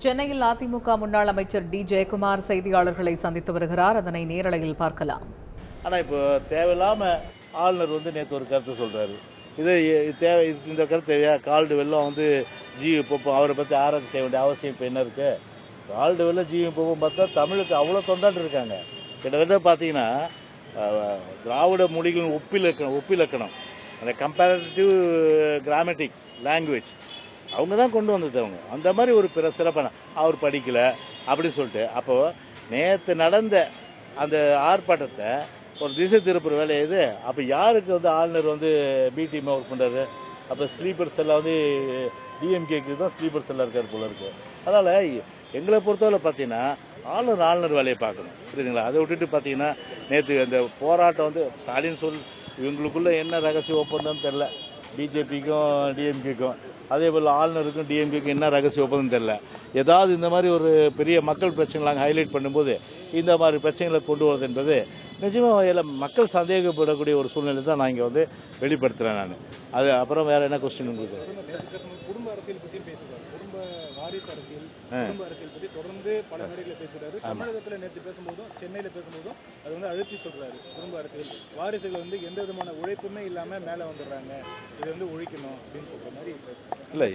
சென்னையில் அதிமுக முன்னாள் அமைச்சர் டி ஜெயக்குமார் செய்தியாளர்களை சந்தித்து வருகிறார். அதனை நேரலையில் பார்க்கலாம். ஆனால் இப்போ தேவையில்லாமல் ஆளுநர் நேற்று ஒரு கருத்து சொல்கிறாரு. இந்த கருத்து தேவையா? கால்டு வெள்ளம் ஜிவி போப்போம் அவரை பற்றி ஆராய்ச்சி செய்ய வேண்டிய அவசியம் இப்போ என்ன இருக்குது? கால்டு வெள்ளம் ஜிவி போப்போம் பார்த்தா தமிழுக்கு அவ்வளோ தொண்டாட்டு இருக்காங்க. கிட்டத்தட்ட பார்த்தீங்கன்னா திராவிட மொழிகளின் ஒப்பிலக்கணம் அந்த கம்பேரிட்டிவ் கிராமட்டிக் லாங்குவேஜ் அவங்க தான் கொண்டு வந்தது. அவங்க அந்த மாதிரி ஒரு சிறப்பான அவர் படிக்கலை அப்படி சொல்லிட்டு அப்போது நேற்று நடந்த அந்த ஆர்ப்பாட்டத்தை ஒரு திசை திருப்புற வேலை இது. அப்போ யாருக்கு ஆளுநர் பி டீமாக ஒர்க் பண்ணுறாரு? அப்போ ஸ்லீப்பர் செல்லாக டிஎம்கேக்கு தான் ஸ்லீப்பர் செல்லாக இருக்கார் போல இருக்குது. அதனால் எங்களை பொறுத்தவரை பார்த்தீங்கன்னா ஆளுநர் வேலையை பார்க்கணும், புரியுதுங்களா? அதை விட்டுட்டு பார்த்தீங்கன்னா நேற்று அந்த போராட்டம் ஸ்டாலின் இவங்களுக்குள்ளே என்ன ரகசிய ஒப்பந்தம்னு தெரில. பிஜேபிக்கும் டிஎம்கேக்கும் அதே போல் ஆளுநருக்கும் டிஎம்கேக்கும் என்ன ரகசிய ஒப்பந்தம் தெரில. ஏதாவது இந்த மாதிரி ஒரு பெரிய மக்கள் பிரச்சனைகளை ஹைலைட் பண்ணும்போது இந்த மாதிரி பிரச்சனைகளை கொண்டு வருது என்பது நிச்சயமாக மக்கள் சந்தேகப்படக்கூடிய ஒரு சூழ்நிலை தான் நான் இங்கே வெளிப்படுத்துகிறேன். நான் அது அப்புறம் வேறு என்ன கொஸ்டின் உங்களுக்கு? குடும்ப அரசியல் பற்றி பேசுகிறார். குடும்ப வாரிசு அரசியல், குடும்ப அரசியல் பற்றி தொடர்ந்து பல மேடைகளில் பேசுகிறாரு. தமிழகத்தில் நேற்று பேசும்போதும் சென்னையில் பேசும்போதும் அது அழுத்தி சொல்கிறாரு. குடும்ப அரசியல் வாரிசுகள் எந்த விதமான உழைப்புமே இல்லாமல் மேலே வந்துடுறாங்க, இது ஒழிக்கணும் அப்படின்னு சொல்கிற மாதிரி இல்லை.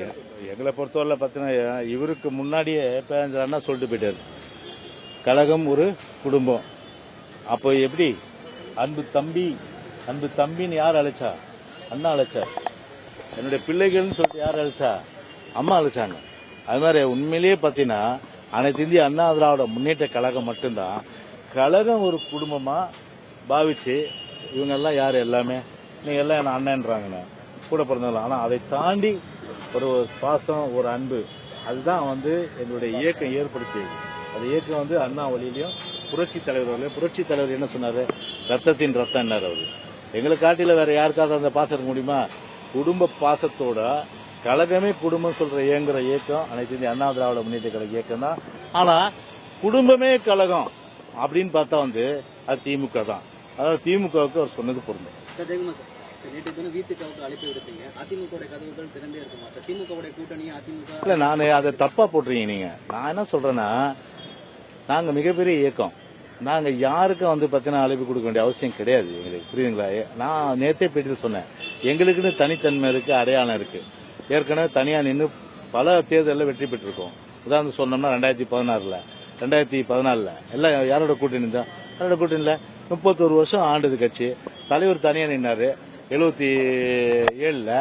எங்களை பொறுத்தவரை பார்த்தீங்கன்னா இவருக்கு முன்னாடியே பேரஞ்சர் அண்ணா சொல்லிட்டு போயிட்டார், கழகம் ஒரு குடும்பம். அப்போ எப்படி அன்பு தம்பின்னு யார் அழைச்சா? அண்ணா அழைச்சார். என்னுடைய பிள்ளைகள்னு சொல்லிட்டு யார் அழைச்சா? அம்மா அழைச்சாங்க. அது மாதிரி உண்மையிலேயே பார்த்தீங்கன்னா அனைத்து இந்திய அண்ணா திராவிட முன்னேற்ற கழகம் மட்டும்தான் கழகம் ஒரு குடும்பமாக பாவிச்சு இவங்கெல்லாம் யார் எல்லாமே நீங்கள் எல்லாம் என்ன அண்ணன்றாங்கண்ணே கூட பிறந்தவங்க. ஆனால் அதை தாண்டி ஒரு பாசம், ஒரு அன்பு, அதுதான் எங்களுடைய இயக்கம் ஏற்படுத்தியது. அது இயக்கம் அண்ணா வழியிலையும் புரட்சி தலைவர் என்ன சொன்னார்? ரத்தத்தின் ரத்தம் என்னார் அவர். எங்களை காட்டில வேற யாருக்காவது அந்த பாசம் இருக்க முடியுமா? குடும்ப பாசத்தோட கழகமே குடும்பம் சொல்ற இயக்கம் அனைத்து இந்திய அண்ணா திராவிட முன்னேற்ற கழக இயக்கம் தான். ஆனா குடும்பமே கழகம் அப்படின்னு பார்த்தா அது திமுக தான். அதாவது திமுகவுக்கு அவர் சொன்னது பொருந்தும். இல்ல, நான் அதை தப்பா போட்டுறீங்க நீங்க. நான் என்ன சொல்றேன்னா, நாங்க மிகப்பெரிய இயக்கம். நாங்க யாருக்கும் பார்த்தீங்கன்னா அழைப்பு கொடுக்க வேண்டிய அவசியம் கிடையாது எங்களுக்கு, புரியுதுங்களா? நான் நேற்றே பேட்டியில் சொன்னேன், எங்களுக்குன்னு தனித்தன்மை இருக்கு, அடையாளம் இருக்கு. ஏற்கனவே தனியா நின்று பல தேர்தலில் வெற்றி பெற்றிருக்கோம். உதாரணம் சொன்னோம்னா 2014 எல்லாம் யாரோட கூட்டணி தான்? யாரோட கூட்டணியில் 31 வருஷம் ஆண்டது கட்சி. தலைவர் தனியா நின்னாரு. 77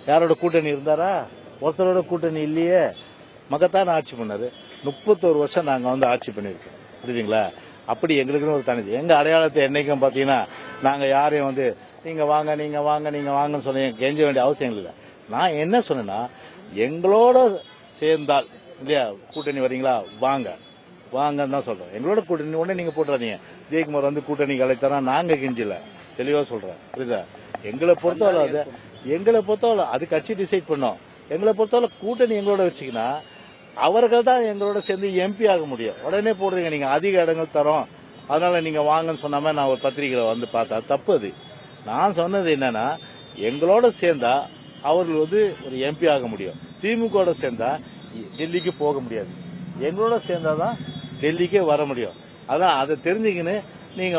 யாரோட கூட்டணி இருந்தாரா? ஒருத்தரோட கூட்டணி இல்லையே. மகத்தான ஆட்சி பண்ணாரு. 31 வருஷம் நாங்க ஆட்சி பண்ணிருக்கோம், புரியுதுங்களா? அப்படி எங்களுக்குன்னு ஒரு தனிச்சு எங்க அடையாளத்தை என்னைக்கும் பாத்தீங்கன்னா நாங்க யாரையும் நீங்க வாங்க நீங்க வாங்க நீங்க வாங்கன்னு சொன்ன கெஞ்ச வேண்டிய அவசியம் இல்லை. நான் என்ன சொன்னேன்னா, எங்களோட சேர்ந்தால் இல்லையா கூட்டணி வரீங்களா வாங்கன்னு தான் சொல்றேன். எங்களோட கூட்டணி உடனே நீங்க போட்டுறாதீங்க. ஜெயக்குமார் கூட்டணி கலைத்தரா நாங்க கெஞ்சல, தெளிவா சொல்றேன், புரியுதா? எங்களை பொறுத்தவரை அது கட்சி டிசைட் பண்ணோம். எங்களை பொறுத்தவரை கூட்டணி எங்களோட வச்சுக்கினா அவர்கள் தான் எங்களோட சேர்ந்து எம்பி ஆக முடியும். உடனே போடுறீங்க நீங்க அதிக இடங்கள் தரோம் அதனால நீங்க வாங்கன்னு சொன்னாம நான் ஒரு பத்திரிகையில பார்த்தா தப்பு. அது நான் சொன்னது என்னன்னா, எங்களோட சேர்ந்தா அவர்கள் ஒரு எம்பி ஆக முடியும். திமுக சேர்ந்தா டெல்லிக்கு போக முடியாது. எங்களோட சேர்ந்தாதான் டெல்லிக்கே வர முடியும். அதான் அதை தெரிஞ்சுக்கின்னு நீங்க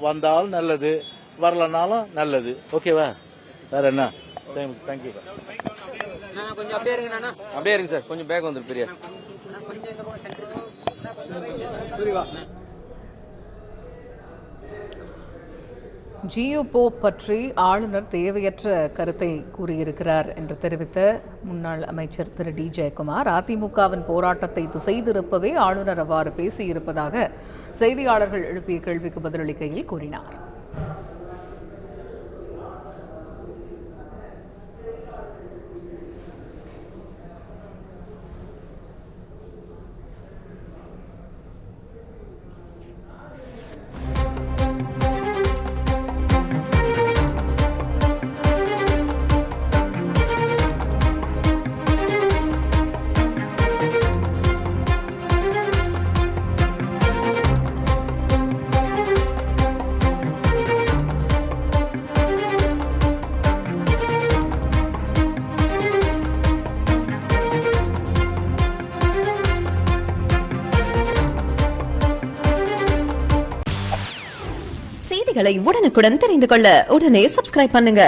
வந்தாலும் நல்லது, வரலனாலும் நல்லது. ஓகேவா? வேற என்ன? தேங்க்யூ. அப்படியே இருங்க சார், கொஞ்சம் பேக் வந்துரு பெரிய. ஜியு போப் பற்றி ஆளுநர் தேவையற்ற கருத்தை கூறியிருக்கிறார் என்று தெரிவித்த முன்னாள் அமைச்சர் திரு டி ஜெயக்குமார், அதிமுகவின் போராட்டத்தை திசை திருப்பவே ஆளுநர் அவ்வாறு பேசியிருப்பதாக செய்தியாளர்கள் எழுப்பிய கேள்விக்கு பதிலளிக்கையில் கூறினார். செய்திகளை உடனுக்குடன் தெரிந்து கொள்ள உடனே சப்ஸ்கிரைப் பண்ணுங்க.